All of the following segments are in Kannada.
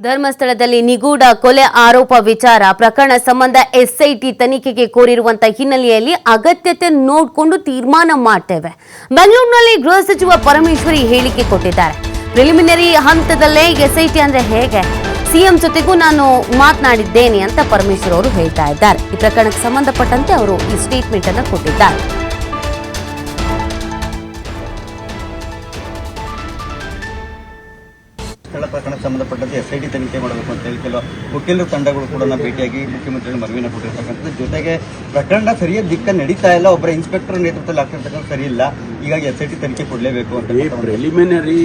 ಧರ್ಮಸ್ಥಳದಲ್ಲಿ ನಿಗೂಢ ಕೊಲೆ ಆರೋಪ ವಿಚಾರ ಪ್ರಕರಣ ಸಂಬಂಧ ಎಸ್ಐಟಿ ತನಿಖೆಗೆ ಕೋರಿರುವಂತಹ ಹಿನ್ನೆಲೆಯಲ್ಲಿ ಅಗತ್ಯತೆ ನೋಡಿಕೊಂಡು ತೀರ್ಮಾನ ಮಾಡ್ತೇವೆ. ಬೆಂಗಳೂರಿನಲ್ಲಿ ಗೃಹ ಸಚಿವ ಪರಮೇಶ್ವರಿ ಹೇಳಿಕೆ ಕೊಟ್ಟಿದ್ದಾರೆ. ಪ್ರಿಲಿಮಿನರಿ ಹಂತದಲ್ಲೇ ಎಸ್ಐಟಿ ಅಂದ್ರೆ ಹೇಗೆ, ಸಿಎಂ ಜೊತೆಗೂ ನಾನು ಮಾತನಾಡಿದ್ದೇನೆ ಅಂತ ಪರಮೇಶ್ವರ್ ಅವರು ಹೇಳ್ತಾ ಇದ್ದಾರೆ. ಈ ಪ್ರಕರಣಕ್ಕೆ ಸಂಬಂಧಪಟ್ಟಂತೆ ಅವರು ಈ ಸ್ಟೇಟ್ಮೆಂಟ್ ಅನ್ನು ಕೊಟ್ಟಿದ್ದಾರೆ. ಪ್ರಕರಣಕ್ಕೆ ಸಂಬಂಧಪಟ್ಟಂತೆ ಎಸ್ಐಟಿ ತನಿಖೆ ಮಾಡಬೇಕು ಅಂತ ಹೇಳಿ ಕೆಲವು ವಕೀಲರ ತಂಡಗಳು ಕೂಡ ಭೇಟಿಯಾಗಿ ಮುಖ್ಯಮಂತ್ರಿಗಳು ಮನವಿಯನ್ನು ಕೊಟ್ಟಿರ್ತಕ್ಕಂಥದ್ದು. ಜೊತೆಗೆ ಪ್ರಕರಣ ಸರಿಯಾದ ದಿಕ್ಕ ನಡೀತಾ ಇಲ್ಲ, ಒಬ್ಬರ ಇನ್ಸ್ಪೆಕ್ಟರ್ ನೇತೃತ್ವದಲ್ಲಿ ಆಗ್ತಿರ್ತಕ್ಕಂಥ ಸರಿ ಇಲ್ಲ, ಹೀಗಾಗಿ ಎಸ್ಐಟಿ ತನಿಖೆ ಕೊಡಲೇಬೇಕು ಅಂತ. ಪ್ರಿಲಿಮಿನರಿ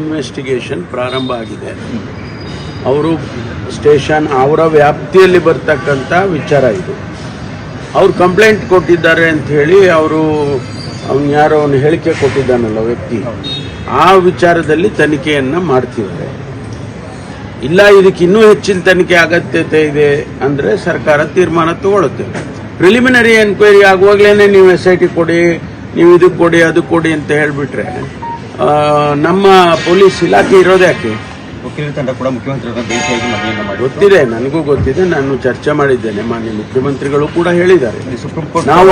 ಇನ್ವೆಸ್ಟಿಗೇಷನ್ ಪ್ರಾರಂಭ ಆಗಿದೆ. ಅವರು ಸ್ಟೇಷನ್ ಅವರ ವ್ಯಾಪ್ತಿಯಲ್ಲಿ ಬರ್ತಕ್ಕಂಥ ವಿಚಾರ ಇದು. ಅವ್ರು ಕಂಪ್ಲೇಂಟ್ ಕೊಟ್ಟಿದ್ದಾರೆ ಅಂತ ಹೇಳಿ ಅವರು ಯಾರೋ ಅವನು ಹೇಳಿಕೆ ಕೊಟ್ಟಿದ್ದಾನಲ್ಲ ವ್ಯಕ್ತಿ, ಆ ವಿಚಾರದಲ್ಲಿ ತನಿಖೆಯನ್ನು ಮಾಡ್ತಿದ್ದಾರೆ. ಇಲ್ಲ ಇದಕ್ಕೆ ಇನ್ನೂ ಹೆಚ್ಚಿನ ತನಿಖೆ ಅಗತ್ಯತೆ ಇದೆ ಅಂದರೆ ಸರ್ಕಾರ ತೀರ್ಮಾನ ತಗೊಳ್ಳುತ್ತೆ. ಪ್ರಿಲಿಮಿನರಿ ಎನ್ಕ್ವೈರಿ ಆಗುವಾಗಲೇ ನೀವು ಎಸ್ಐಟಿ ಕೊಡಿ, ನೀವು ಇದಕ್ಕೆ ಕೊಡಿ ಅದು ಕೊಡಿ ಅಂತ ಹೇಳಿಬಿಟ್ರೆ ನಮ್ಮ ಪೊಲೀಸ್ ಇಲಾಖೆ ಇರೋದು ಯಾಕೆ? ವಕೀಲರ ತಂಡ ಕೂಡ ಮುಖ್ಯಮಂತ್ರಿಗಳ ಭೇಟಿಯಾಗಿ ಮನವಿಯನ್ನು ಮಾಡಿ ಗೊತ್ತಿದೆ, ನನಗೂ ಗೊತ್ತಿದೆ, ನಾನು ಚರ್ಚೆ ಮಾಡಿದ್ದೇನೆ. ಮಾನ್ಯ ಮುಖ್ಯಮಂತ್ರಿಗಳು ಕೂಡ ಹೇಳಿದ್ದಾರೆ. ಸುಪ್ರೀಂ ಕೋರ್ಟ್ ನಾವು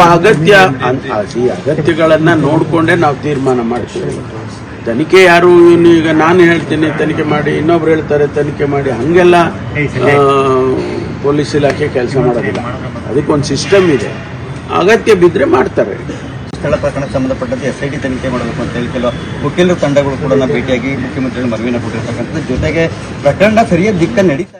ಅಗತ್ಯಗಳನ್ನ ನೋಡಿಕೊಂಡೇ ನಾವು ತೀರ್ಮಾನ ಮಾಡ್ತೀವಿ. ತನಿಖೆ ಯಾರು ಈಗ ನಾನು ಹೇಳ್ತೀನಿ ತನಿಖೆ ಮಾಡಿ, ಇನ್ನೊಬ್ರು ಹೇಳ್ತಾರೆ ತನಿಖೆ ಮಾಡಿ, ಹಂಗೆಲ್ಲ ಪೊಲೀಸ್ ಇಲಾಖೆ ಕೆಲಸ ಮಾಡೋದಿಲ್ಲ. ಅದಕ್ಕೊಂದು ಸಿಸ್ಟಮ್ ಇದೆ, ಅಗತ್ಯ ಬಿದ್ದರೆ ಮಾಡ್ತಾರೆ. ಸ್ಥಳ ಪ್ರಕರಣಕ್ಕೆ ಸಂಬಂಧಪಟ್ಟಂತೆ ಎಸ್ಐಟಿ ತನಿಖೆ ಮಾಡಬೇಕು ಅಂತ ಹೇಳಿ ಕೆಲವು ವಕೀಲರ ತಂಡಗಳು ಕೂಡ ಭೇಟಿಯಾಗಿ ಮುಖ್ಯಮಂತ್ರಿಗಳು ಮನವಿಯನ್ನು ಕೊಟ್ಟಿರ್ತಕ್ಕಂಥದ್ದು. ಜೊತೆಗೆ ಪ್ರಕರಣ ಸರಿಯಾದ ದಿಕ್ಕ ನಡೀತಾ